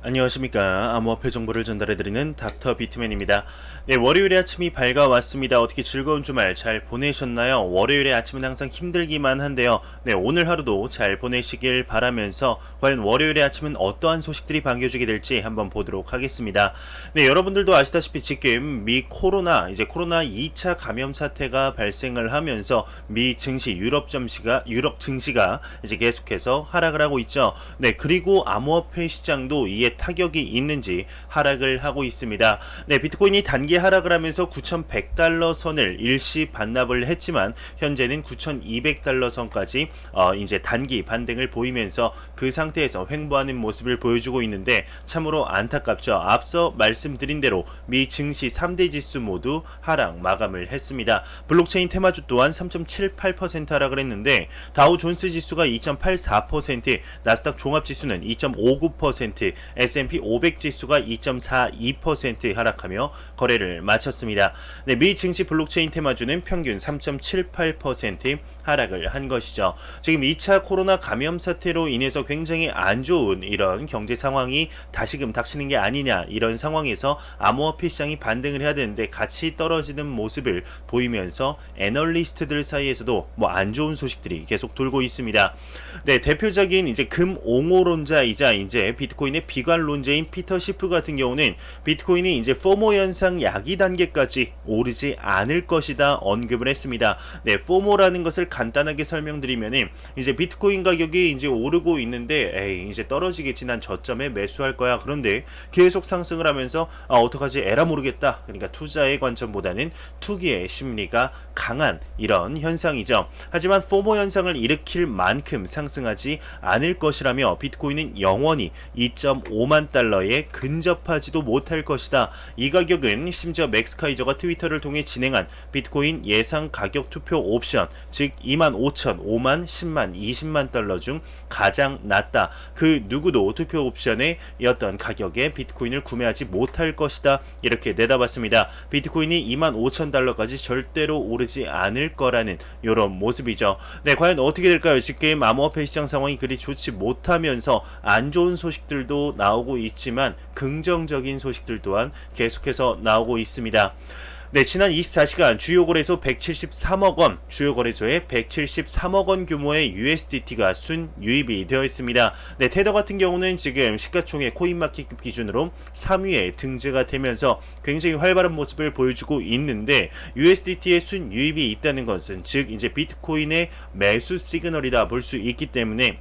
안녕하십니까. 암호화폐 정보를 전달해드리는 닥터 비트맨입니다. 네, 월요일의 아침이 밝아왔습니다. 어떻게 즐거운 주말 잘 보내셨나요? 월요일의 아침은 항상 힘들기만 한데요. 네, 오늘 하루도 잘 보내시길 바라면서 과연 월요일의 아침은 어떠한 소식들이 반겨주게 될지 한번 보도록 하겠습니다. 네, 여러분들도 아시다시피 지금 미 코로나 2차 감염 사태가 발생을 하면서 미 증시, 유럽 증시가 이제 계속해서 하락을 하고 있죠. 네, 그리고 암호화폐 시장도 이에 타격이 있는지 하락을 하고 있습니다. 네, 비트코인이 단기 하락을 하면서 9,100달러 선을 일시 반납을 했지만 현재는 9,200달러 선까지 이제 단기 반등을 보이면서 그 상태에서 횡보하는 모습을 보여주고 있는데 참으로 안타깝죠. 앞서 말씀드린 대로 미 증시 3대 지수 모두 하락 마감을 했습니다. 블록체인 테마주 또한 3.78% 하락을 했는데 다우 존스 지수가 2.84%, 나스닥 종합 지수는 2.59%, S&P 500 지수가 2.42% 하락하며 거래를 마쳤습니다. 네, 미 증시 블록체인 테마주는 평균 3.78% 하락을 한 것이죠. 지금 2차 코로나 감염 사태로 인해서 굉장히 안 좋은 이런 경제 상황이 다시금 닥치는 게 아니냐, 이런 상황에서 암호화폐 시장이 반등을 해야 되는데 같이 떨어지는 모습을 보이면서 애널리스트들 사이에서도 안 좋은 소식들이 계속 돌고 있습니다. 네, 대표적인 이제 금 옹호론자이자 이제 비트코인의 비관론자인 피터 시프 같은 경우는 비트코인이 이제 포모 현상 야기 단계까지 오르지 않을 것이다 언급을 했습니다. 네, 포모라는 것을 간단하게 설명드리면은 이제 비트코인 가격이 이제 오르고 있는데 이제 떨어지겠지, 난 저점에 매수할 거야. 그런데 계속 상승을 하면서 어떡하지, 에라 모르겠다. 그러니까 투자의 관점보다는 투기의 심리가 강한 이런 현상이죠. 하지만 포모 현상을 일으킬 만큼 상승하지 않을 것이라며 비트코인은 영원히 2.5만 달러에 근접하지도 못할 것이다. 이 가격은 심지어 맥스 카이저가 트위터를 통해 진행한 비트코인 예상 가격 투표 옵션, 즉 25,000, 5만, 10만, 20만 달러 중 가장 낮다. 그 누구도 투표 옵션의 어떤 가격에 비트코인을 구매하지 못할 것이다. 이렇게 내다봤습니다. 비트코인이 25,000달러까지 절대로 오르지 않을 거라는 이런 모습이죠. 네, 과연 어떻게 될까요? 지금 암호화폐 시장 상황이 그리 좋지 못하면서 안 좋은 소식들도 나오고 있지만 긍정적인 소식들 또한 계속해서 나오고 있습니다. 네, 지난 24시간 주요 거래소 173억 원, 주요 거래소에 173억 원 규모의 USDT가 순유입이 되어 있습니다. 네, 테더 같은 경우는 지금 시가총액 코인마켓 기준으로 3위에 등재가 되면서 굉장히 활발한 모습을 보여주고 있는데 USDT의 순유입이 있다는 것은 즉 이제 비트코인의 매수 시그널이다 볼 수 있기 때문에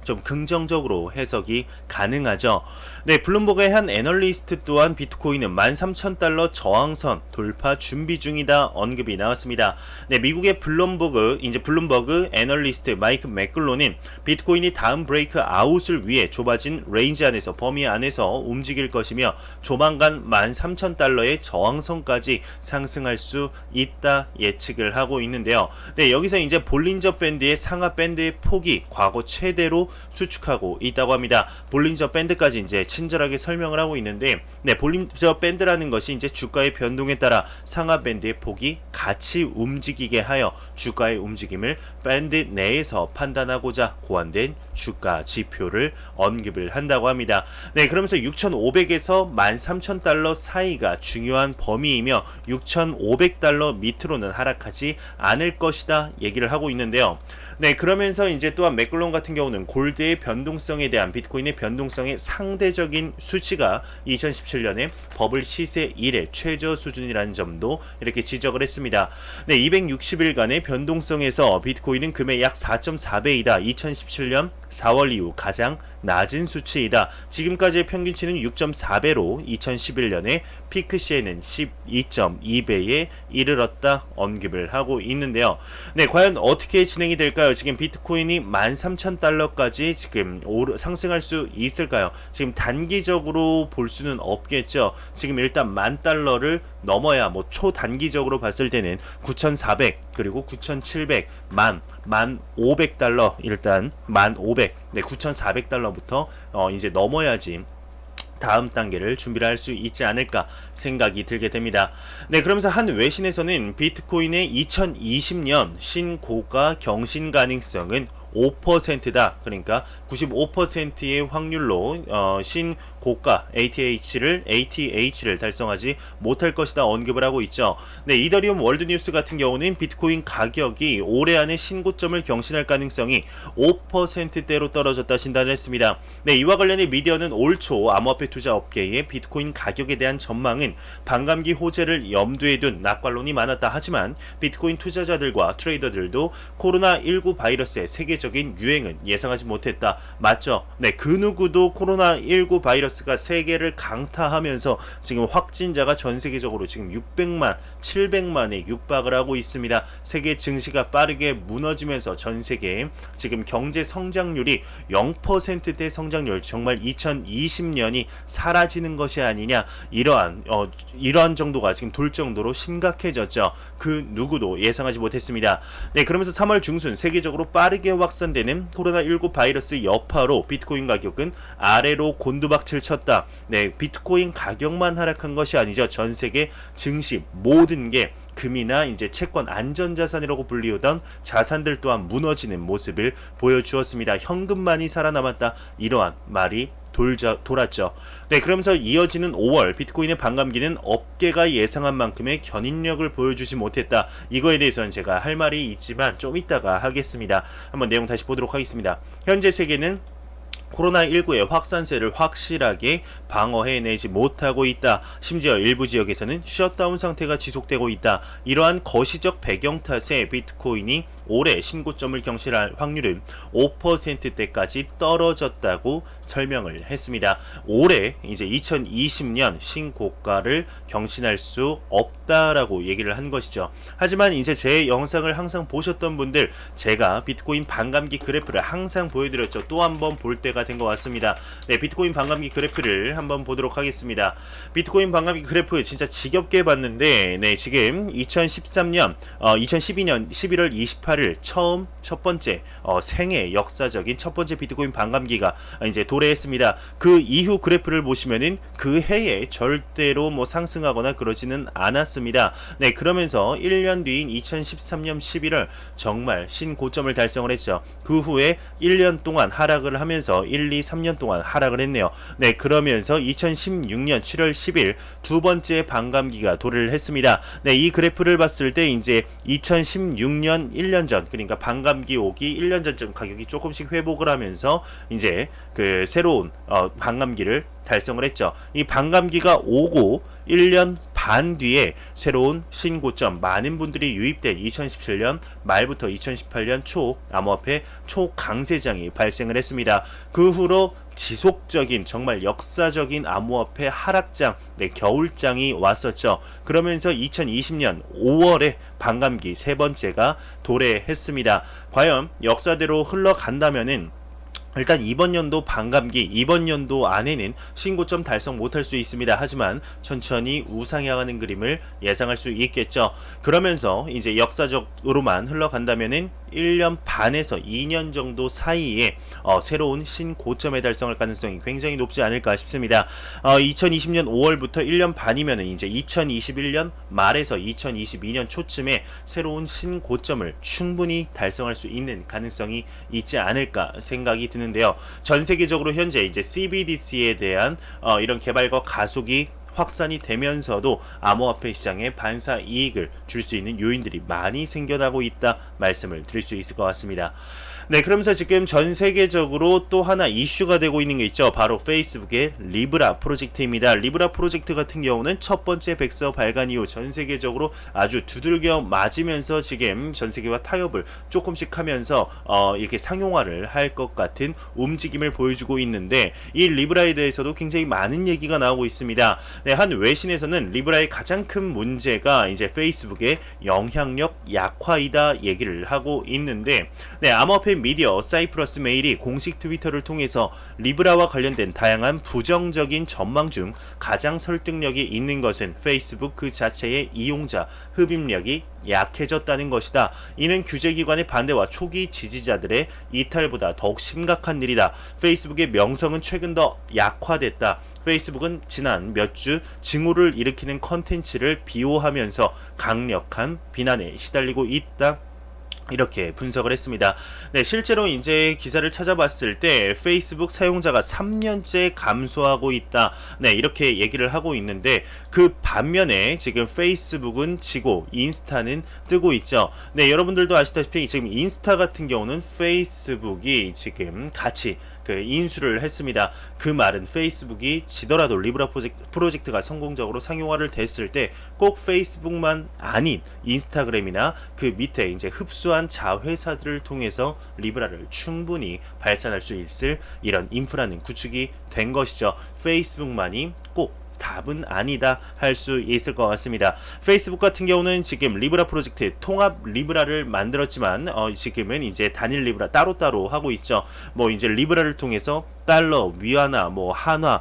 좀 긍정적으로 해석이 가능하죠. 네, 블룸버그의 한 애널리스트 또한 비트코인은 13,000달러 저항선 돌파 준비 중이다 언급이 나왔습니다. 네, 미국의 블룸버그 애널리스트 마이크 맥글로는 비트코인이 다음 브레이크 아웃을 위해 좁아진 레인지 안에서, 범위 안에서 움직일 것이며 조만간 13,000달러의 저항선까지 상승할 수 있다 예측을 하고 있는데요. 네, 여기서 이제 볼린저 밴드의 상하 밴드의 폭이 과거 최대로 수축하고 있다고 합니다. 볼린저 밴드까지 이제 친절하게 설명을 하고 있는데, 네, 볼린저 밴드라는 것이 이제 주가의 변동에 따라 상하 밴드의 폭이 같이 움직이게 하여 주가의 움직임을 밴드 내에서 판단하고자 고안된 주가 지표를 언급을 한다고 합니다. 네, 그러면서 6,500에서 13,000달러 사이가 중요한 범위이며 6,500달러 밑으로는 하락하지 않을 것이다 얘기를 하고 있는데요. 네, 그러면서 이제 또한 맥글론 같은 경우는 골드의 변동성에 대한 비트코인의 변동성의 상대적인 수치가 2017년에 버블 시세 이래 최저 수준이라는 점도 이렇게 지적을 했습니다. 네, 260일간의 변동성에서 비트코인은 금의 약 4.4배이다. 2017년 4월 이후 가장 낮은 수치이다. 지금까지의 평균치는 6.4배로 2011년에 피크 시에는 12.2배에 이르렀다 언급을 하고 있는데요. 네, 과연 어떻게 진행이 될까요? 지금 비트코인이 13,000달러까지 지금 상승할 수 있을까요? 지금 단기적으로 볼 수는 없겠죠. 지금 일단 10,000달러를 넘어야 초단기적으로 봤을 때는 9,400 그리고 9,700 1,500달러, 일단 1,500, 네, 9,400달러부터 이제 넘어야지 다음 단계를 준비를 할 수 있지 않을까 생각이 들게 됩니다. 네, 그러면서 한 외신에서는 비트코인의 2020년 신고가 경신 가능성은 95%다. 그러니까 95%의 확률로 신고가 ATH를 달성하지 못할 것이다 언급을 하고 있죠. 네, 이더리움 월드뉴스 같은 경우는 비트코인 가격이 올해 안에 신고점을 경신할 가능성이 5%대로 떨어졌다 진단을 했습니다. 네, 이와 관련해 미디어는 올 초 암호화폐 투자 업계의 비트코인 가격에 대한 전망은 반감기 호재를 염두에 둔 낙관론이 많았다. 하지만 비트코인 투자자들과 트레이더들도 코로나19 바이러스의 세계적인 유행은 예상하지 못했다. 맞죠? 네, 그 누구도 코로나19 바이러스가 세계를 강타하면서 지금 확진자가 전 세계적으로 지금 600만, 700만에 육박을 하고 있습니다. 세계 증시가 빠르게 무너지면서 전 세계 지금 경제 성장률이 0%대 성장률, 정말 2020년이 사라지는 것이 아니냐, 이러한 정도가 지금 돌 정도로 심각해졌죠. 그 누구도 예상하지 못했습니다. 네, 그러면서 3월 중순 세계적으로 빠르게 확산되는 코로나19 바이러스 여파로 비트코인 가격은 아래로 곤두박질 쳤다. 네, 비트코인 가격만 하락한 것이 아니죠. 전 세계 증시 모든 게 금이나 이제 채권 안전자산이라고 불리우던 자산들 또한 무너지는 모습을 보여주었습니다. 현금만이 살아남았다. 이러한 말이 돌았죠. 네, 그러면서 이어지는 5월 비트코인의 반감기는 업계가 예상한 만큼의 견인력을 보여주지 못했다. 이거에 대해서는 제가 할 말이 있지만 좀 이따가 하겠습니다. 한번 내용 다시 보도록 하겠습니다. 현재 세계는 코로나19의 확산세를 확실하게 방어해내지 못하고 있다. 심지어 일부 지역에서는 셧다운 상태가 지속되고 있다. 이러한 거시적 배경 탓에 비트코인이 올해 신고점을 경신할 확률은 5%대까지 떨어졌다고 설명을 했습니다. 올해 이제 2020년 신고가를 경신할 수 없다라고 얘기를 한 것이죠. 하지만 이제 제 영상을 항상 보셨던 분들, 제가 비트코인 반감기 그래프를 항상 보여드렸죠. 또 한번 볼 때가 된 것 같습니다. 네, 비트코인 반감기 그래프를 한번 보도록 하겠습니다. 비트코인 반감기 그래프 진짜 지겹게 봤는데, 네, 지금 2012년 11월 28일 처음 첫 번째 생애 역사적인 첫 번째 비트코인 반감기가 이제 도래했습니다. 그 이후 그래프를 보시면은 그 해에 절대로 뭐 상승하거나 그러지는 않았습니다. 네, 그러면서 1년 뒤인 2013년 11월 정말 신고점을 달성을 했죠. 그 후에 1년 동안 하락을 하면서 1, 2, 3년 동안 하락을 했네요. 네, 그러면서 2016년 7월 10일 두 번째 반감기가 도래를 했습니다. 네, 이 그래프를 봤을 때 이제 2016년 1년 전, 그러니까 반감기 오기 1년 전쯤 가격이 조금씩 회복을 하면서 이제 그 새로운 반감기를 달성을 했죠. 이 반감기가 오고 1년 반 뒤에 새로운 신고점, 많은 분들이 유입된 2017년 말부터 2018년 초 암호화폐 초강세장이 발생을 했습니다. 그 후로 지속적인 정말 역사적인 암호화폐 하락장, 네, 겨울장이 왔었죠. 그러면서 2020년 5월에 반감기 세 번째가 도래했습니다. 과연 역사대로 흘러간다면은 일단 이번 연도 반감기, 이번 연도 안에는 신고점 달성 못할 수 있습니다. 하지만 천천히 우상향하는 그림을 예상할 수 있겠죠. 그러면서 이제 역사적으로만 흘러간다면은 1년 반에서 2년 정도 사이에 새로운 신고점에 달성할 가능성이 굉장히 높지 않을까 싶습니다. 2020년 5월부터 1년 반이면은 이제 2021년 말에서 2022년 초쯤에 새로운 신고점을 충분히 달성할 수 있는 가능성이 있지 않을까 생각이 드는데요. 전 세계적으로 현재 이제 CBDC에 대한 이런 개발과 가속이 확산이 되면서도 암호화폐 시장에 반사 이익을 줄 수 있는 요인들이 많이 생겨나고 있다 말씀을 드릴 수 있을 것 같습니다. 네, 그러면서 지금 전 세계적으로 또 하나 이슈가 되고 있는 게 있죠. 바로 페이스북의 리브라 프로젝트입니다. 리브라 프로젝트 같은 경우는 첫 번째 백서 발간 이후 전 세계적으로 아주 두들겨 맞으면서 지금 전 세계와 타협을 조금씩 하면서 이렇게 상용화를 할 것 같은 움직임을 보여주고 있는데, 이 리브라에 대해서도 굉장히 많은 얘기가 나오고 있습니다. 네, 한 외신에서는 리브라의 가장 큰 문제가 이제 페이스북의 영향력 약화이다 얘기를 하고 있는데, 네, 암호화폐 미디어 사이프러스 메일이 공식 트위터를 통해서 리브라와 관련된 다양한 부정적인 전망 중 가장 설득력이 있는 것은 페이스북 그 자체의 이용자 흡입력이 약해졌다는 것이다. 이는 규제기관의 반대와 초기 지지자들의 이탈보다 더욱 심각한 일이다. 페이스북의 명성은 최근 더 약화됐다. 페이스북은 지난 몇 주 징후를 일으키는 컨텐츠를 비호하면서 강력한 비난에 시달리고 있다. 이렇게 분석을 했습니다. 네, 실제로 이제 기사를 찾아봤을 때 페이스북 사용자가 3년째 감소하고 있다. 네, 이렇게 얘기를 하고 있는데 그 반면에 지금 페이스북은 지고 인스타는 뜨고 있죠. 네, 여러분들도 아시다시피 지금 인스타 같은 경우는 페이스북이 지금 같이 인수를 했습니다. 그 말은 페이스북이 지더라도 리브라 프로젝트가 성공적으로 상용화를 됐을 때 꼭 페이스북만 아닌 인스타그램이나 그 밑에 이제 흡수한 자회사들을 통해서 리브라를 충분히 발산할 수 있을 이런 인프라는 구축이 된 것이죠. 페이스북만이 꼭 답은 아니다 할 수 있을 것 같습니다. 페이스북 같은 경우는 지금 리브라 프로젝트 통합 리브라를 만들었지만 지금은 이제 단일 리브라 따로따로 하고 있죠. 뭐 이제 리브라를 통해서 달러, 위안화, 뭐 한화,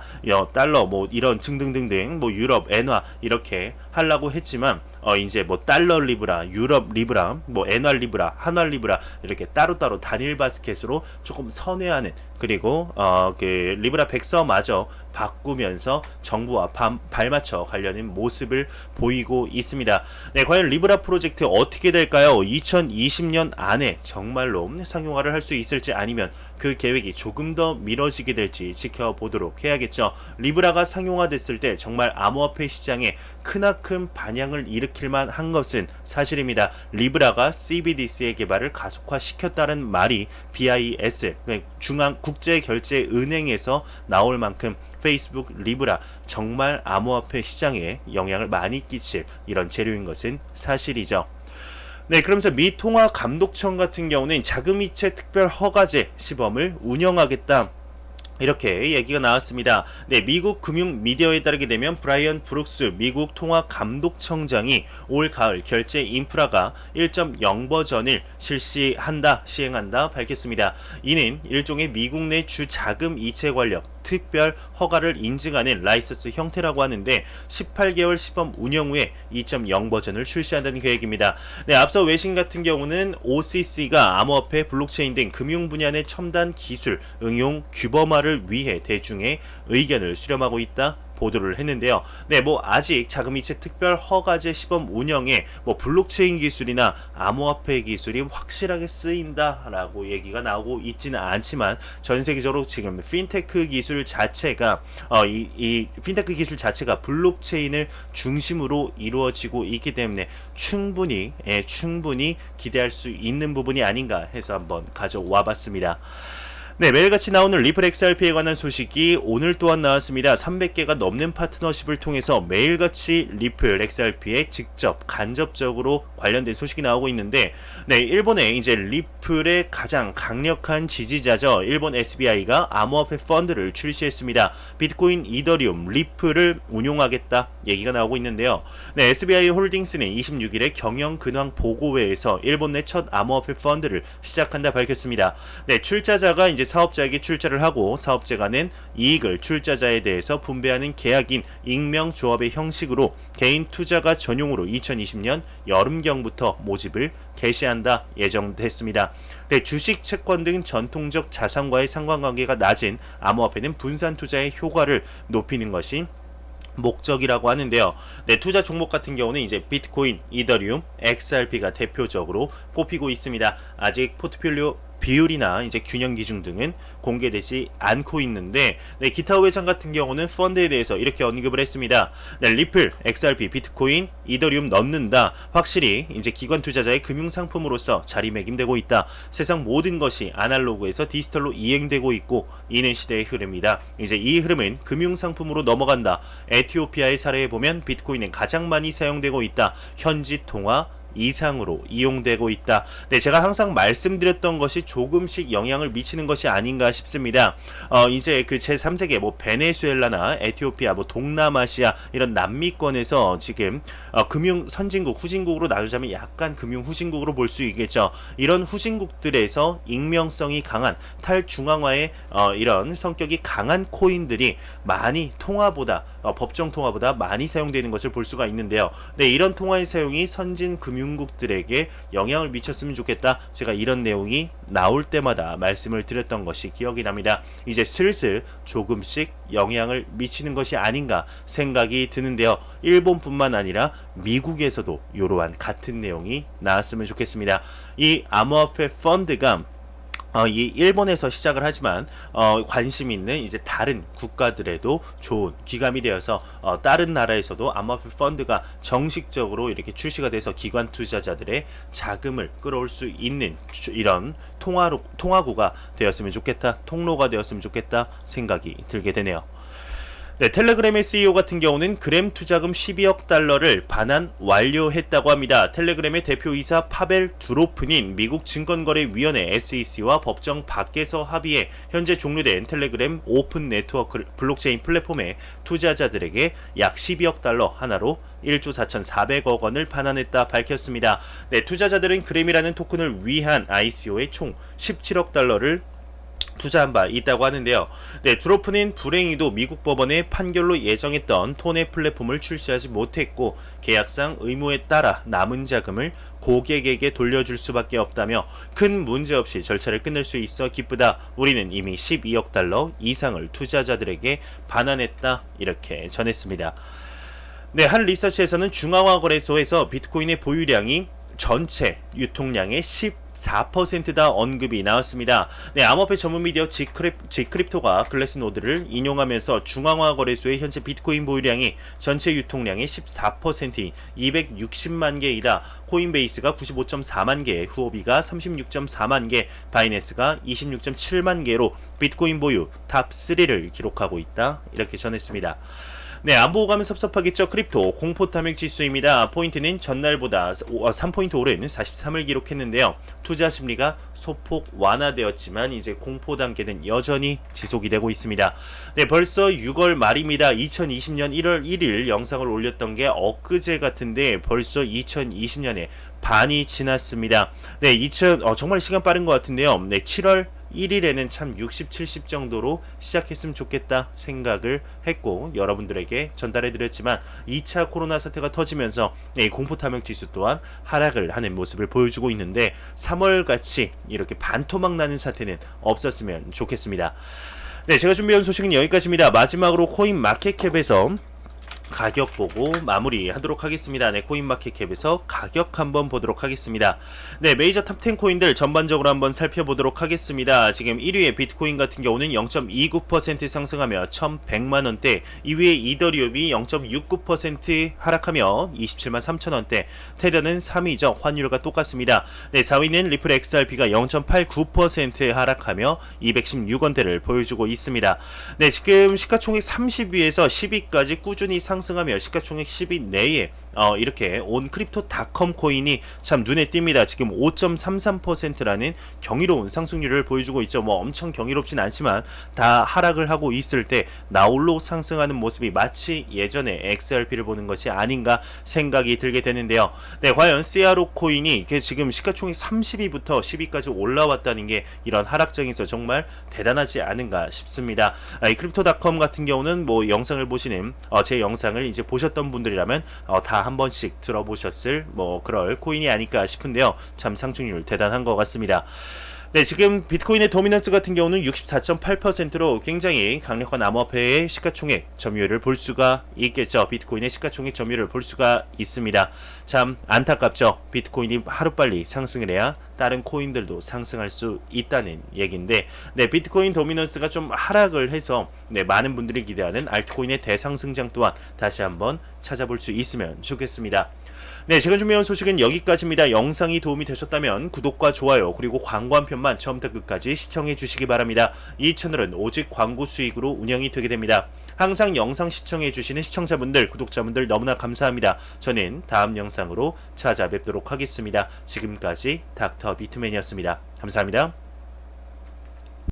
달러, 뭐 이런 등등등등, 뭐 유럽, 엔화 이렇게 하려고 했지만 이제 뭐 달러 리브라, 유럽 리브라, 뭐 엔화 리브라, 한화 리브라 이렇게 따로따로 단일 바스켓으로 조금 선회하는 그리고 그 리브라 백서마저 바꾸면서 정부와 발맞춰 가려는 모습을 보이고 있습니다. 네, 과연 리브라 프로젝트 어떻게 될까요? 2020년 안에 정말로 상용화를 할 수 있을지 아니면 그 계획이 조금 더 미뤄지게 될지 지켜보도록 해야겠죠. 리브라가 상용화됐을 때 정말 암호화폐 시장에 크나큰 반향을 일으킬만 한 것은 사실입니다. 리브라가 CBDC의 개발을 가속화시켰다는 말이 BIS 중앙국제결제은행에서 나올 만큼 페이스북 리브라 정말 암호화폐 시장에 영향을 많이 끼칠 이런 재료인 것은 사실이죠. 네, 그러면서 미 통화 감독청 같은 경우는 자금이체 특별 허가제 시범을 운영하겠다. 이렇게 얘기가 나왔습니다. 네, 미국 금융 미디어에 따르게 되면 브라이언 브룩스 미국 통화 감독청장이 올 가을 결제 인프라가 1.0 버전을 시행한다 밝혔습니다. 이는 일종의 미국 내 주 자금 이체 권력 특별 허가를 인증하는 라이선스 형태라고 하는데 18개월 시범 운영 후에 2.0 버전을 출시한다는 계획입니다. 네, 앞서 외신 같은 경우는 OCC가 암호화폐, 블록체인 등 금융 분야 내 첨단 기술 응용 규범화를 위해 대중의 의견을 수렴하고 있다. 보도를 했는데요. 네, 뭐 아직 자금이체 특별 허가제 시범 운영에 뭐 블록체인 기술이나 암호화폐 기술이 확실하게 쓰인다라고 얘기가 나오고 있지는 않지만 전 세계적으로 지금 핀테크 기술 자체가 이 핀테크 기술 자체가 블록체인을 중심으로 이루어지고 있기 때문에 충분히 기대할 수 있는 부분이 아닌가 해서 한번 가져와봤습니다. 네, 매일같이 나오는 리플 XRP에 관한 소식이 오늘 또한 나왔습니다. 300개가 넘는 파트너십을 통해서 매일같이 리플 XRP에 직접 간접적으로 관련된 소식이 나오고 있는데, 네, 일본의 이제 리플의 가장 강력한 지지자죠. 일본 SBI가 암호화폐 펀드를 출시했습니다. 비트코인, 이더리움, 리플을 운용하겠다 얘기가 나오고 있는데요. 네, SBI 홀딩스는 26일에 경영 근황 보고회에서 일본 내 첫 암호화폐 펀드를 시작한다 밝혔습니다. 네, 출자자가 이제 사업자에게 출자를 하고 사업자가 낸 이익을 출자자에 대해서 분배하는 계약인 익명 조합의 형식으로 개인 투자가 전용으로 2020년 여름경부터 모집을 개시한다 예정됐습니다. 네, 주식, 채권 등 전통적 자산과의 상관관계가 낮은 암호화폐는 분산 투자의 효과를 높이는 것이 목적이라고 하는데요. 네, 투자 종목 같은 경우는 이제 비트코인, 이더리움, XRP가 대표적으로 꼽히고 있습니다. 아직 포트폴리오 비율이나 이제 균형 기준 등은 공개되지 않고 있는데, 네, 기타 회장 같은 경우는 펀드에 대해서 이렇게 언급을 했습니다. 네, 리플, XRP, 비트코인, 이더리움 넣는다. 확실히 이제 기관 투자자의 금융 상품으로서 자리매김되고 있다. 세상 모든 것이 아날로그에서 디지털로 이행되고 있고 이는 시대의 흐름이다. 이제 이 흐름은 금융 상품으로 넘어간다. 에티오피아의 사례에 보면 비트코인은 가장 많이 사용되고 있다. 현지 통화 이상으로 이용되고 있다. 네, 제가 항상 말씀드렸던 것이 조금씩 영향을 미치는 것이 아닌가 싶습니다. 이제 그 제3세계 뭐 베네수엘라나 에티오피아, 뭐 동남아시아 이런 남미권에서 지금 금융 선진국, 후진국으로 나누자면 약간 금융 후진국으로 볼 수 있겠죠. 이런 후진국들에서 익명성이 강한 탈중앙화의 이런 성격이 강한 코인들이 많이 통화보다 법정 통화보다 많이 사용되는 것을 볼 수가 있는데요. 네, 이런 통화의 사용이 선진 금융국들에게 영향을 미쳤으면 좋겠다. 제가 이런 내용이 나올 때마다 말씀을 드렸던 것이 기억이 납니다. 이제 슬슬 조금씩 영향을 미치는 것이 아닌가 생각이 드는데요. 일본뿐만 아니라 미국에서도 이러한 같은 내용이 나왔으면 좋겠습니다. 이 암호화폐 펀드가 이 일본에서 시작을 하지만 관심 있는 이제 다른 국가들에도 좋은 기감이 되어서 다른 나라에서도 암호화폐 펀드가 정식적으로 이렇게 출시가 돼서 기관 투자자들의 자금을 끌어올 수 있는 이런 통화구가 되었으면 좋겠다, 통로가 되었으면 좋겠다 생각이 들게 되네요. 네, 텔레그램의 CEO 같은 경우는 그램 투자금 12억 달러를 반환 완료했다고 합니다. 텔레그램의 대표이사 파벨 두로프닌 미국 증권거래위원회 SEC와 법정 밖에서 합의해 현재 종료된 텔레그램 오픈 네트워크 블록체인 플랫폼의 투자자들에게 약 12억 달러 하나로 1조 4,400억 원을 반환했다 밝혔습니다. 네, 투자자들은 그램이라는 토큰을 위한 ICO에 총 17억 달러를 투자한 바 있다고 하는데요. 네, 두로프는 불행히도 미국 법원의 판결로 예정했던 톤의 플랫폼을 출시하지 못했고 계약상 의무에 따라 남은 자금을 고객에게 돌려줄 수밖에 없다며 큰 문제 없이 절차를 끝낼 수 있어 기쁘다. 우리는 이미 12억 달러 이상을 투자자들에게 반환했다. 이렇게 전했습니다. 네, 한 리서치에서는 중앙화거래소에서 비트코인의 보유량이 전체 유통량의 14%다 언급이 나왔습니다. 네, 암호화폐 전문 미디어 지크립토가 글래스노드를 인용하면서 중앙화 거래소의 현재 비트코인 보유량이 전체 유통량의 14%인 260만 개이다. 코인베이스가 95.4만 개, 후오비가 36.4만 개, 바이낸스가 26.7만 개로 비트코인 보유 탑 3를 기록하고 있다. 이렇게 전했습니다. 네, 안 보고 가면 섭섭하겠죠. 크립토 공포 탐욕 지수입니다. 포인트는 전날보다 3포인트 오른 43을 기록했는데요. 투자 심리가 소폭 완화되었지만 이제 공포 단계는 여전히 지속이 되고 있습니다. 네, 벌써 6월 말입니다. 2020년 1월 1일 영상을 올렸던 게 엊그제 같은데 벌써 2020년에 반이 지났습니다. 네, 정말 시간 빠른 것 같은데요. 네, 7월 1일에는 참 60, 70 정도로 시작했으면 좋겠다 생각을 했고 여러분들에게 전달해드렸지만 2차 코로나 사태가 터지면서 공포탐욕 지수 또한 하락을 하는 모습을 보여주고 있는데 3월같이 이렇게 반토막 나는 사태는 없었으면 좋겠습니다. 네, 제가 준비한 소식은 여기까지입니다. 마지막으로 코인마켓캡에서 가격 보고 마무리하도록 하겠습니다. 네, 코인마켓캡에서 가격 한번 보도록 하겠습니다. 네, 메이저 탑10 코인들 전반적으로 한번 살펴보도록 하겠습니다. 지금 1위의 비트코인 같은 경우는 0.29% 상승하며 1100만원대, 2위의 이더리움이 0.69% 하락하며 273만 3천원대, 테더는 3위죠. 환율과 똑같습니다. 네, 4위는 리플 XRP가 0.89% 하락하며 216원대를 보여주고 있습니다. 네, 지금 시가총액 30위에서 10위까지 꾸준히 상승하며 시가총액 10위 내에 이렇게 온 크립토닷컴 코인이 참 눈에 띕니다. 지금 5.33%라는 경이로운 상승률을 보여주고 있죠. 뭐 엄청 경이롭진 않지만 다 하락을 하고 있을 때 나홀로 상승하는 모습이 마치 예전에 XRP를 보는 것이 아닌가 생각이 들게 되는데요. 네, 과연 CRO 코인이 지금 시가총액 30위부터 10위까지 올라왔다는 게 이런 하락장에서 정말 대단하지 않은가 싶습니다. 이 크립토닷컴 같은 경우는 뭐 영상을 보시는 제 영상을 이제 보셨던 분들이라면 다 한 번씩 들어보셨을 뭐 그럴 코인이 아닐까 싶은데요. 참 상승률 대단한 것 같습니다. 네, 지금 비트코인의 도미넌스 같은 경우는 64.8%로 굉장히 강력한 암호화폐의 시가총액 점유율을 볼 수가 있겠죠. 비트코인의 시가총액 점유율을 볼 수가 있습니다. 참 안타깝죠. 비트코인이 하루빨리 상승을 해야 다른 코인들도 상승할 수 있다는 얘기인데, 네, 비트코인 도미넌스가 좀 하락을 해서 네, 많은 분들이 기대하는 알트코인의 대상승장 또한 다시 한번 찾아볼 수 있으면 좋겠습니다. 네, 제가 준비한 소식은 여기까지입니다. 영상이 도움이 되셨다면 구독과 좋아요 그리고 광고 한 편만 처음부터 끝까지 시청해 주시기 바랍니다. 이 채널은 오직 광고 수익으로 운영이 되게 됩니다. 항상 영상 시청해 주시는 시청자분들, 구독자분들 너무나 감사합니다. 저는 다음 영상으로 찾아뵙도록 하겠습니다. 지금까지 닥터 비트맨이었습니다. 감사합니다.